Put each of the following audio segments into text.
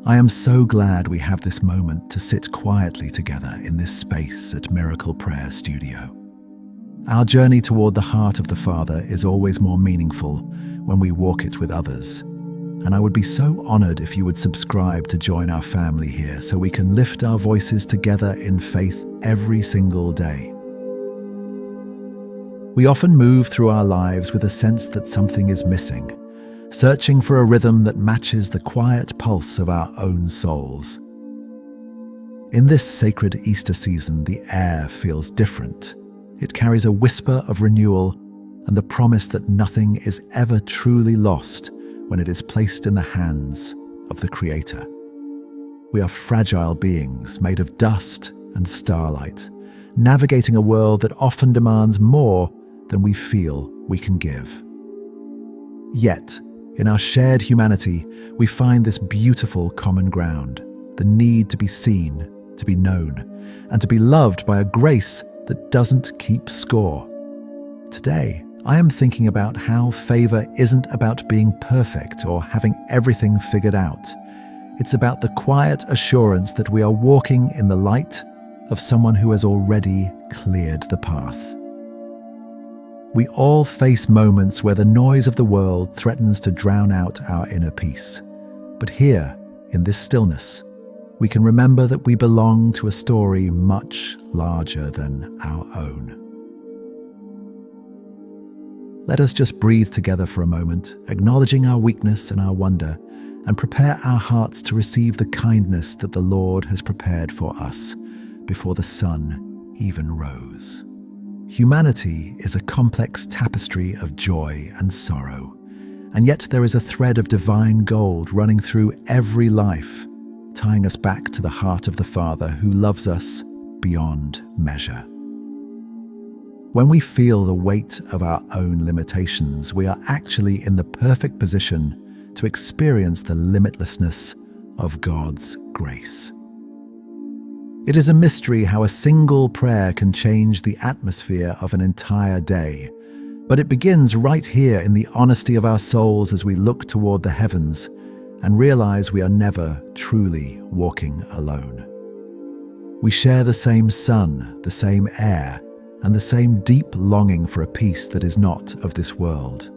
I am so glad we have this moment to sit quietly together in this space at Miracle Prayer Studio. Our journey toward the heart of the Father is always more meaningful when we walk it with others. And I would be so honored if you would subscribe to join our family here so we can lift our voices together in faith every single day. We often move through our lives with a sense that something is missing, searching for a rhythm that matches the quiet pulse of our own souls. In this sacred Easter season, the air feels different. It carries a whisper of renewal and the promise that nothing is ever truly lost when it is placed in the hands of the Creator. We are fragile beings made of dust and starlight, navigating a world that often demands more than we feel we can give. Yet, in our shared humanity, we find this beautiful common ground, the need to be seen, to be known, and to be loved by a grace that doesn't keep score. Today, I am thinking about how favor isn't about being perfect or having everything figured out. It's about the quiet assurance that we are walking in the light of someone who has already cleared the path. We all face moments where the noise of the world threatens to drown out our inner peace. But here, in this stillness, we can remember that we belong to a story much larger than our own. Let us just breathe together for a moment, acknowledging our weakness and our wonder, and prepare our hearts to receive the kindness that the Lord has prepared for us before the sun even rose. Humanity is a complex tapestry of joy and sorrow, and yet there is a thread of divine gold running through every life, tying us back to the heart of the Father who loves us beyond measure. When we feel the weight of our own limitations, we are actually in the perfect position to experience the limitlessness of God's grace. It is a mystery how a single prayer can change the atmosphere of an entire day, but it begins right here in the honesty of our souls as we look toward the heavens and realize we are never truly walking alone. We share the same sun, the same air, and the same deep longing for a peace that is not of this world.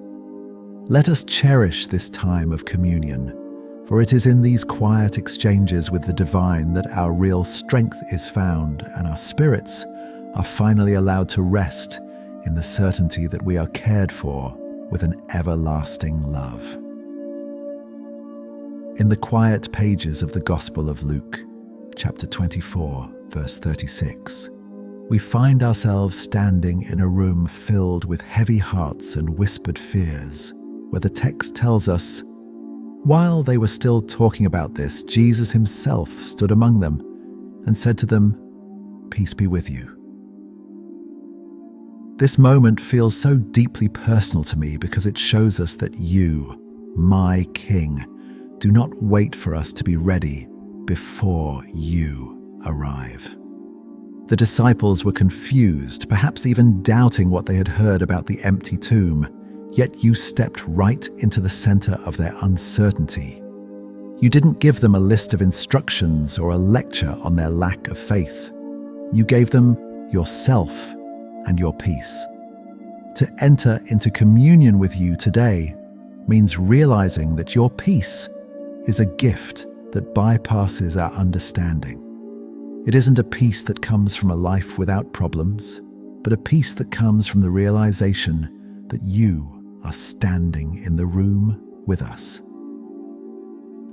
Let us cherish this time of communion, for it is in these quiet exchanges with the divine that our real strength is found and our spirits are finally allowed to rest in the certainty that we are cared for with an everlasting love. In the quiet pages of the Gospel of Luke, chapter 24, verse 36, we find ourselves standing in a room filled with heavy hearts and whispered fears, where the text tells us, while they were still talking about this, Jesus himself stood among them and said to them, "Peace be with you." This moment feels so deeply personal to me because it shows us that you, my King, do not wait for us to be ready before you arrive. The disciples were confused, perhaps even doubting what they had heard about the empty tomb, yet you stepped right into the center of their uncertainty. You didn't give them a list of instructions or a lecture on their lack of faith. You gave them yourself and your peace. To enter into communion with you today means realizing that your peace is a gift that bypasses our understanding. It isn't a peace that comes from a life without problems, but a peace that comes from the realization that you are standing in the room with us.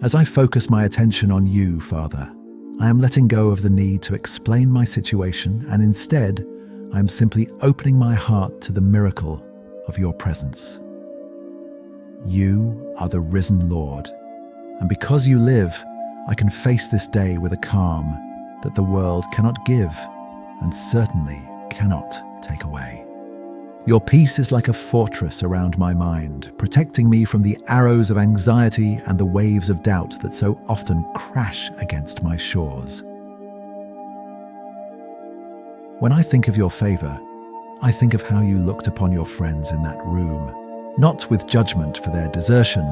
As I focus my attention on you, Father, I am letting go of the need to explain my situation, and instead, I am simply opening my heart to the miracle of your presence. You are the risen Lord, and because you live, I can face this day with a calm that the world cannot give and certainly cannot take away. Your peace is like a fortress around my mind, protecting me from the arrows of anxiety and the waves of doubt that so often crash against my shores. When I think of your favor, I think of how you looked upon your friends in that room, not with judgment for their desertion,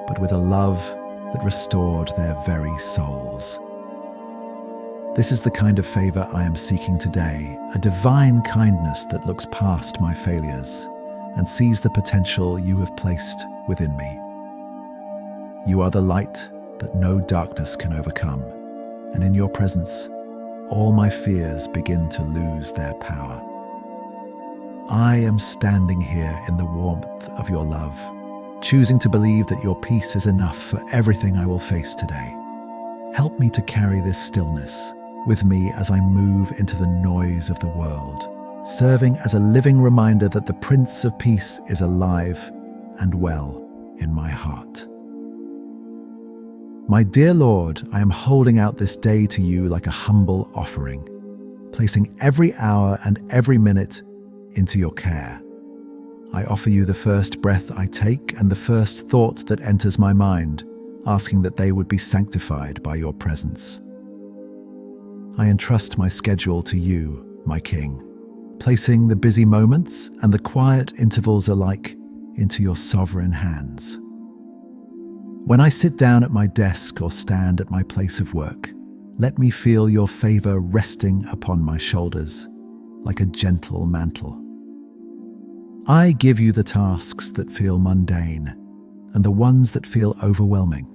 but with a love that restored their very souls. This is the kind of favor I am seeking today, a divine kindness that looks past my failures and sees the potential you have placed within me. You are the light that no darkness can overcome, and in your presence, all my fears begin to lose their power. I am standing here in the warmth of your love, choosing to believe that your peace is enough for everything I will face today. Help me to carry this stillness with me as I move into the noise of the world, serving as a living reminder that the Prince of Peace is alive and well in my heart. My dear Lord, I am holding out this day to you like a humble offering, placing every hour and every minute into your care. I offer you the first breath I take and the first thought that enters my mind, asking that they would be sanctified by your presence. I entrust my schedule to you, my King, placing the busy moments and the quiet intervals alike into your sovereign hands. When I sit down at my desk or stand at my place of work, let me feel your favor resting upon my shoulders like a gentle mantle. I give you the tasks that feel mundane and the ones that feel overwhelming,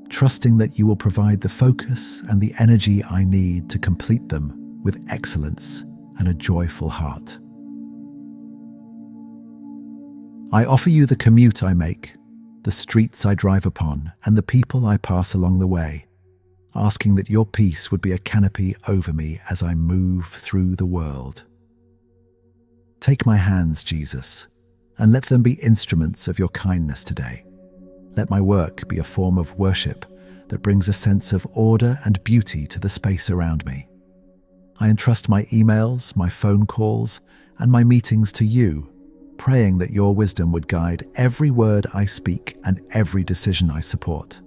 trusting that you will provide the focus and the energy I need to complete them with excellence and a joyful heart. I offer you the commute I make, the streets I drive upon, and the people I pass along the way, asking that your peace would be a canopy over me as I move through the world. Take my hands, Jesus, and let them be instruments of your kindness today. Let my work be a form of worship that brings a sense of order and beauty to the space around me. I entrust my emails, my phone calls, and my meetings to you, praying that your wisdom would guide every word I speak and every decision I support.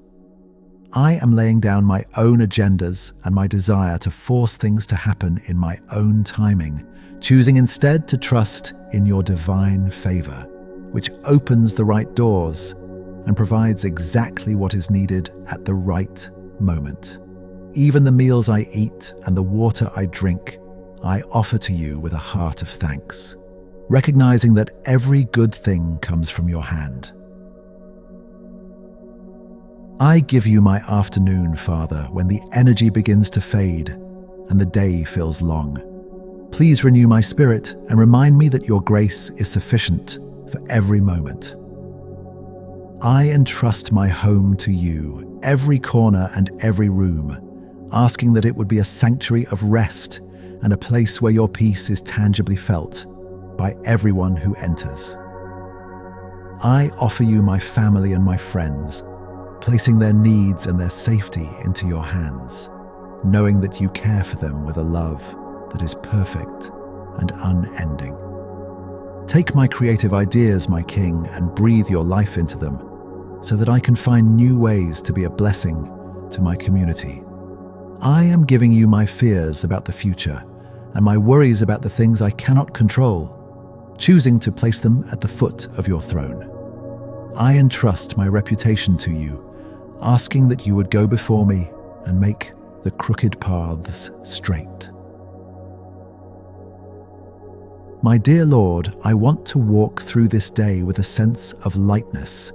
I am laying down my own agendas and my desire to force things to happen in my own timing, choosing instead to trust in your divine favor, which opens the right doors and provides exactly what is needed at the right moment. Even the meals I eat and the water I drink, I offer to you with a heart of thanks, recognizing that every good thing comes from your hand. I give you my afternoon, Father, when the energy begins to fade and the day feels long. Please renew my spirit and remind me that your grace is sufficient for every moment. I entrust my home to you, every corner and every room, asking that it would be a sanctuary of rest and a place where your peace is tangibly felt by everyone who enters. I offer you my family and my friends, placing their needs and their safety into your hands, knowing that you care for them with a love that is perfect and unending. Take my creative ideas, my King, and breathe your life into them, so that I can find new ways to be a blessing to my community. I am giving you my fears about the future and my worries about the things I cannot control, choosing to place them at the foot of your throne. I entrust my reputation to you, asking that you would go before me and make the crooked paths straight. My dear Lord, I want to walk through this day with a sense of lightness,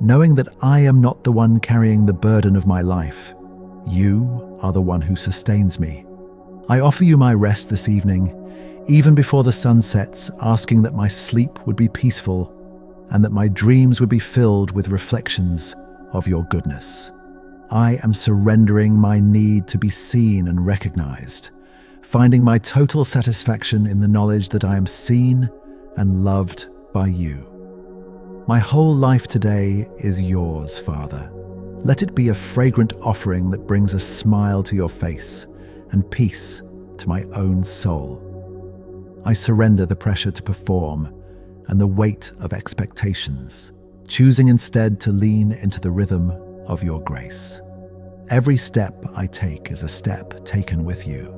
knowing that I am not the one carrying the burden of my life. You are the one who sustains me. I offer you my rest this evening, even before the sun sets, asking that my sleep would be peaceful and that my dreams would be filled with reflections of your goodness. I am surrendering my need to be seen and recognized, finding my total satisfaction in the knowledge that I am seen and loved by you. My whole life today is yours, Father. Let it be a fragrant offering that brings a smile to your face and peace to my own soul. I surrender the pressure to perform and the weight of expectations, choosing instead to lean into the rhythm of your grace. Every step I take is a step taken with you,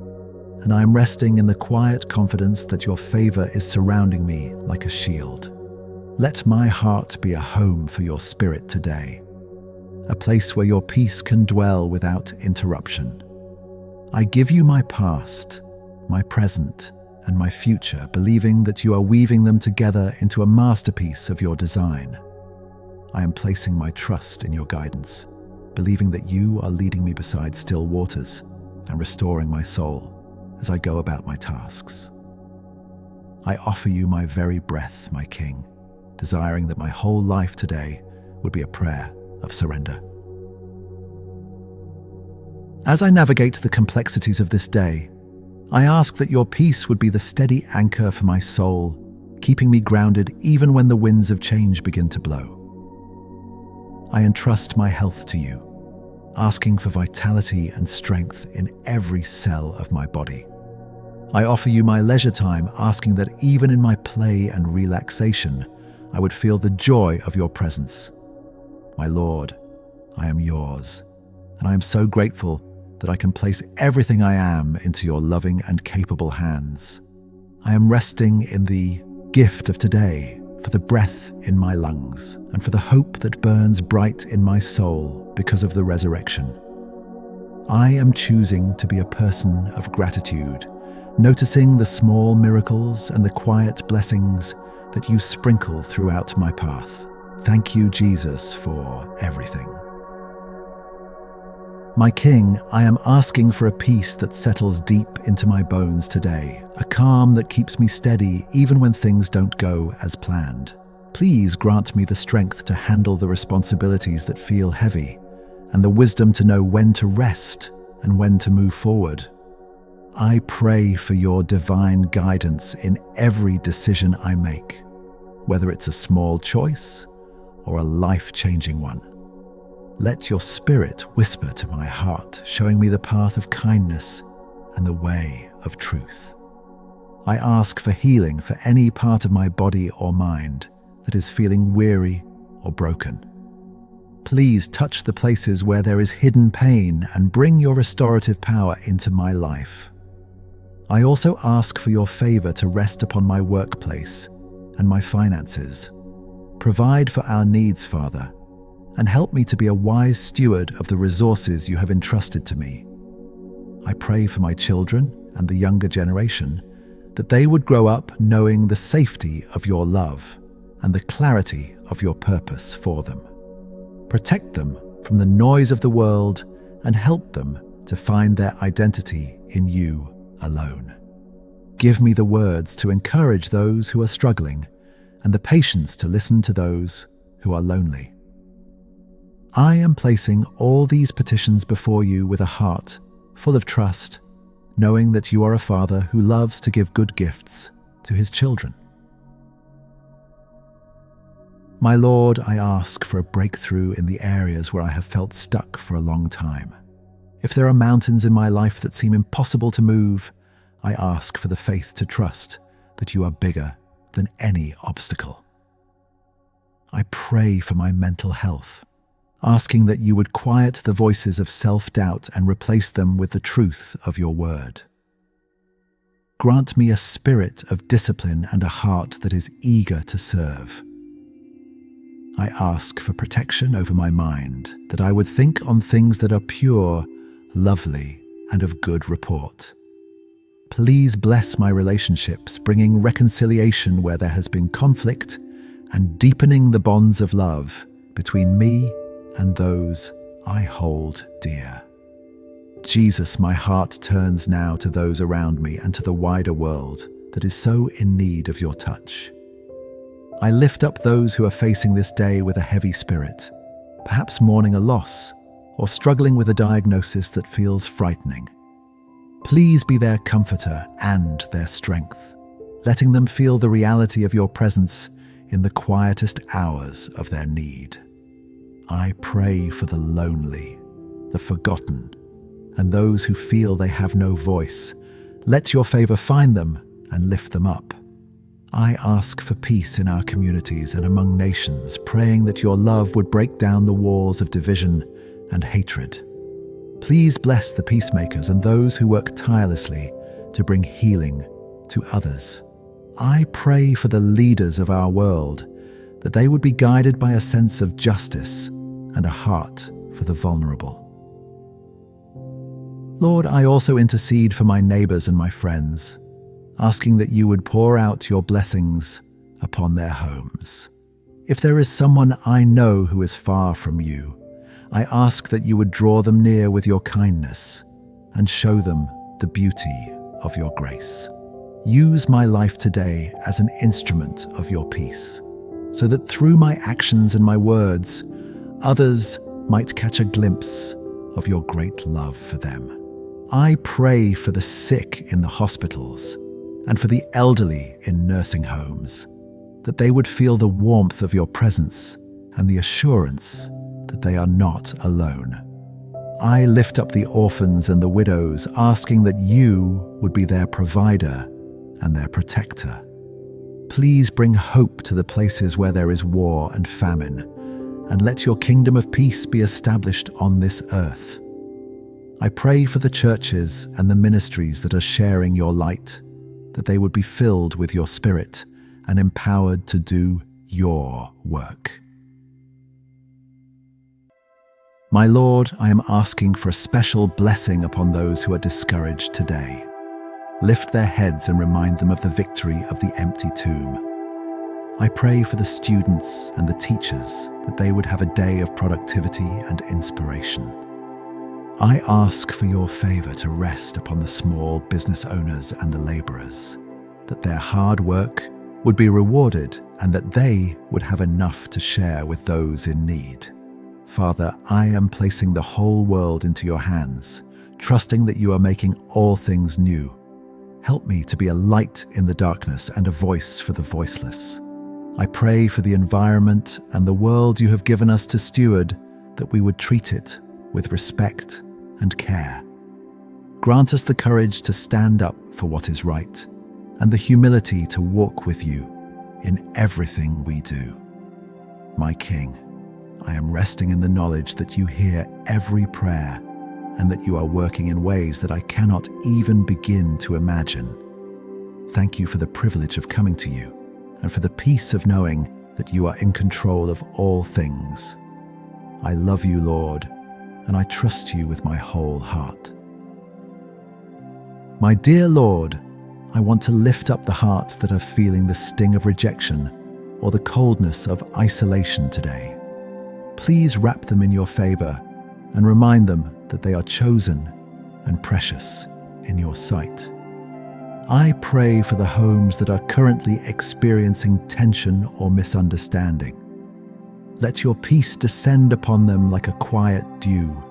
and I am resting in the quiet confidence that your favor is surrounding me like a shield. Let my heart be a home for your spirit today, a place where your peace can dwell without interruption. I give you my past, my present, and my future, believing that you are weaving them together into a masterpiece of your design. I am placing my trust in your guidance, believing that you are leading me beside still waters and restoring my soul as I go about my tasks. I offer you my very breath, my King, desiring that my whole life today would be a prayer of surrender. As I navigate the complexities of this day, I ask that your peace would be the steady anchor for my soul, keeping me grounded even when the winds of change begin to blow. I entrust my health to you, asking for vitality and strength in every cell of my body. I offer you my leisure time, asking that even in my play and relaxation, I would feel the joy of your presence. My Lord, I am yours, and I am so grateful that I can place everything I am into your loving and capable hands. I am resting in the gift of today, for the breath in my lungs, and for the hope that burns bright in my soul because of the resurrection. I am choosing to be a person of gratitude, noticing the small miracles and the quiet blessings that you sprinkle throughout my path. Thank you, Jesus, for everything. My King, I am asking for a peace that settles deep into my bones today, a calm that keeps me steady even when things don't go as planned. Please grant me the strength to handle the responsibilities that feel heavy, and the wisdom to know when to rest and when to move forward. I pray for your divine guidance in every decision I make, whether it's a small choice or a life-changing one. Let your Spirit whisper to my heart, showing me the path of kindness and the way of truth. I ask for healing for any part of my body or mind that is feeling weary or broken. Please touch the places where there is hidden pain and bring your restorative power into my life. I also ask for your favor to rest upon my workplace and my finances. Provide for our needs, Father, and help me to be a wise steward of the resources you have entrusted to me. I pray for my children and the younger generation, that they would grow up knowing the safety of your love and the clarity of your purpose for them. Protect them from the noise of the world and help them to find their identity in you alone. Give me the words to encourage those who are struggling and the patience to listen to those who are lonely. I am placing all these petitions before you with a heart full of trust, knowing that you are a Father who loves to give good gifts to his children. My Lord, I ask for a breakthrough in the areas where I have felt stuck for a long time. If there are mountains in my life that seem impossible to move, I ask for the faith to trust that you are bigger than any obstacle. I pray for my mental health, asking that you would quiet the voices of self-doubt and replace them with the truth of your word. Grant me a spirit of discipline and a heart that is eager to serve. I ask for protection over my mind, that I would think on things that are pure, lovely, and of good report. Please bless my relationships, bringing reconciliation where there has been conflict and deepening the bonds of love between me and those I hold dear. Jesus, my heart turns now to those around me and to the wider world that is so in need of your touch. I lift up those who are facing this day with a heavy spirit, perhaps mourning a loss or struggling with a diagnosis that feels frightening. Please be their comforter and their strength, letting them feel the reality of your presence in the quietest hours of their need. I pray for the lonely, the forgotten, and those who feel they have no voice. Let your favor find them and lift them up. I ask for peace in our communities and among nations, praying that your love would break down the walls of division and hatred. Please bless the peacemakers and those who work tirelessly to bring healing to others. I pray for the leaders of our world, that they would be guided by a sense of justice and a heart for the vulnerable. Lord, I also intercede for my neighbors and my friends, asking that you would pour out your blessings upon their homes. If there is someone I know who is far from you, I ask that you would draw them near with your kindness and show them the beauty of your grace. Use my life today as an instrument of your peace, so that through my actions and my words, others might catch a glimpse of your great love for them. I pray for the sick in the hospitals and for the elderly in nursing homes, that they would feel the warmth of your presence and the assurance that they are not alone. I lift up the orphans and the widows, asking that you would be their provider and their protector. Please bring hope to the places where there is war and famine, and let your kingdom of peace be established on this earth. I pray for the churches and the ministries that are sharing your light, that they would be filled with your Spirit and empowered to do your work. My Lord, I am asking for a special blessing upon those who are discouraged today. Lift their heads and remind them of the victory of the empty tomb. I pray for the students and the teachers that they would have a day of productivity and inspiration. I ask for your favor to rest upon the small business owners and the laborers, that their hard work would be rewarded and that they would have enough to share with those in need. Father, I am placing the whole world into your hands, trusting that you are making all things new. Help me to be a light in the darkness and a voice for the voiceless. I pray for the environment and the world you have given us to steward, that we would treat it with respect and care. Grant us the courage to stand up for what is right and the humility to walk with you in everything we do. My King, I am resting in the knowledge that you hear every prayer and that you are working in ways that I cannot even begin to imagine. Thank you for the privilege of coming to you and for the peace of knowing that you are in control of all things. I love you, Lord, and I trust you with my whole heart. My dear Lord, I want to lift up the hearts that are feeling the sting of rejection or the coldness of isolation today. Please wrap them in your favor and remind them that they are chosen and precious in your sight. I pray for the homes that are currently experiencing tension or misunderstanding. Let your peace descend upon them like a quiet dew,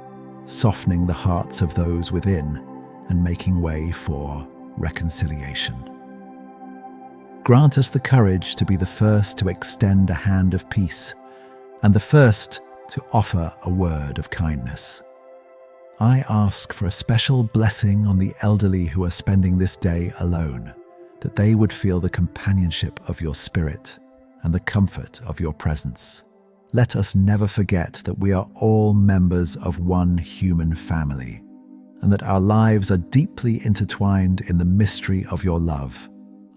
softening the hearts of those within and making way for reconciliation. Grant us the courage to be the first to extend a hand of peace and the first to offer a word of kindness. I ask for a special blessing on the elderly who are spending this day alone, that they would feel the companionship of your Spirit and the comfort of your presence. Let us never forget that we are all members of one human family, and that our lives are deeply intertwined in the mystery of your love.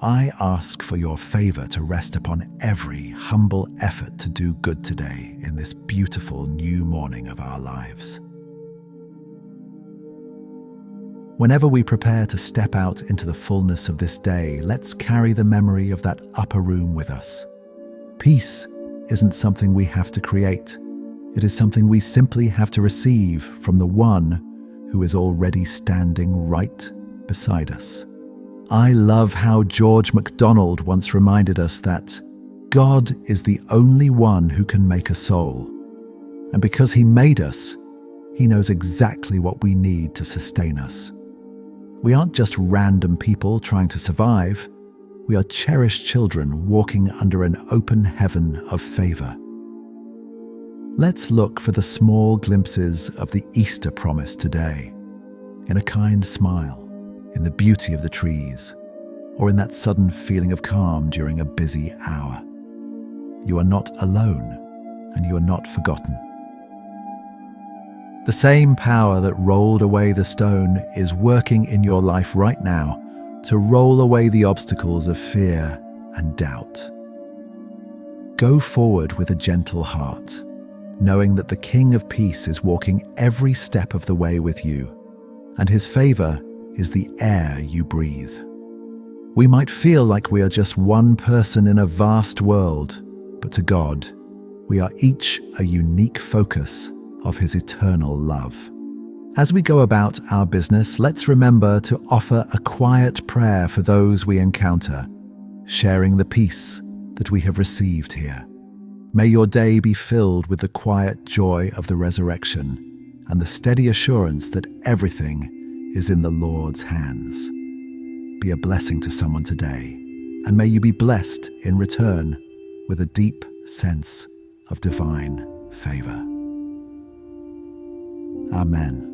I ask for your favor to rest upon every humble effort to do good today in this beautiful new morning of our lives. Whenever we prepare to step out into the fullness of this day, let's carry the memory of that upper room with us. Peace isn't something we have to create. It is something we simply have to receive from the one who is already standing right beside us. I love how George MacDonald once reminded us that God is the only one who can make a soul. And because he made us, he knows exactly what we need to sustain us. We aren't just random people trying to survive. We are cherished children walking under an open heaven of favor. Let's look for the small glimpses of the Easter promise today, in a kind smile, in the beauty of the trees, or in that sudden feeling of calm during a busy hour. You are not alone, and you are not forgotten. The same power that rolled away the stone is working in your life right now to roll away the obstacles of fear and doubt. Go forward with a gentle heart, knowing that the King of Peace is walking every step of the way with you, and his favor is the air you breathe. We might feel like we are just one person in a vast world, but to God, we are each a unique focus of his eternal love. As we go about our business, let's remember to offer a quiet prayer for those we encounter, sharing the peace that we have received here. May your day be filled with the quiet joy of the resurrection and the steady assurance that everything is in the Lord's hands. Be a blessing to someone today, and may you be blessed in return with a deep sense of divine favor. Amen.